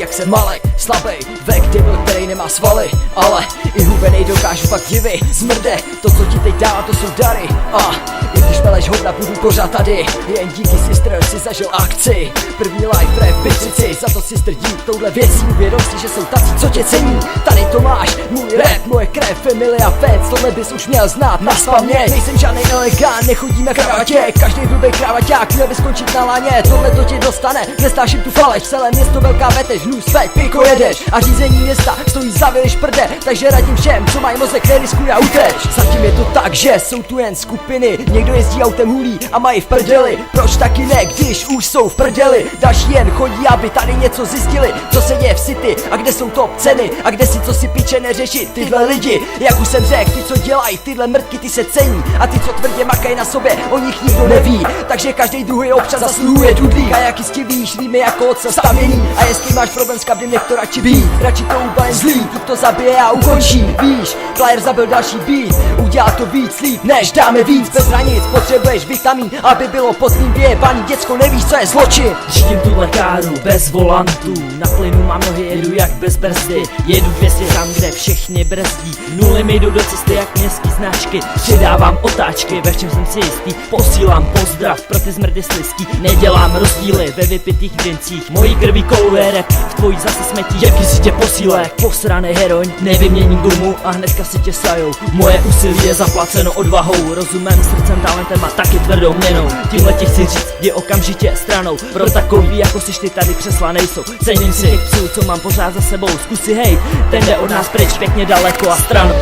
jak jsem malej, slabej, vek debil, který nemá svaly, ale i hubenej dokážu fakt divy, zmrde, to co ti teď dává, to jsou dary. A i když meleš hovna, budu pořád tady, jen díky sister si zažil akci. První live rap Bystrici, za to sister dík touhle věcí, uvědom si, že jsou tací, co tě cení. Tady to máš, můj rap, moje krev, Emilia Fec, tohle bys už měl znát naspaměť. Nejsem žádnej elegant, nechodím na kravatě, každý blbej kravaťák měl by skončit na laně. Tohle to ti dostane, nestáším tu faleš, celé město velká vetež, hnus, veď, piko jedeš. A řízení města stojí zavěliš prde, takže radím všem, co mají mozek, neriskuj a uteč. Zatím je to tak, že jsou tu jen skupiny, někdo jezdí autem hulí a mají v prdeli. Proč taky ne, když už jsou v prdeli? Další jen chodí, aby tady něco zjistili, co se děje v city a kde jsou top ceny a kde si co si piče neřešit tyhle lidi. Jak už jsem řekl, ty co dělají tyhle mrtky, ty se cení a ty co tvrdě makají na sobě, o nich nikdo neví. Takže každý druhý občas zasluhuje dudlík. A jak jistě víš, víme jako ocel stavění. A jestli máš problém s kabinem, nech to radši být, radši to ubalím zlý, to zabije a ukončí. Víš, player zabil další beat, udělá to víc líp, než dáme víc. Bez hranic potřebuješ vitamin, aby bylo pod ním vyjebaný. Děcko, nevíš, co je zločin. Řídím tuhle káru bez volantu, na plynu mám nohy, jedu jak bez brzdy. Jedu 200 tam, kde všechny brzdí, nuly mi jdu do cesty jak městský značky. Přidávám otáčky, ve všem jsem si jistý, posílám pozdrav pro ty zmrdy slizký. Nedělám rozdíly ve vypitých drincích, mojí krví koluje rap, v tvojí zase smetí. Jaký si tě posílek, posranej heroin, nevyměním gumu a hnedka si tě sajou. Moje úsilí je zaplaceno odvahou, rozumem, srdcem, talentem a taky tvrdou měnou. Tímhle ti chci říct, je okamžitě stranou, pro takový jako si ty tady křesla nejsou. Cením si těch psů, co mám pořád za sebou, zkus si hej, ten jde od nás pryč pěkně daleko a stranou.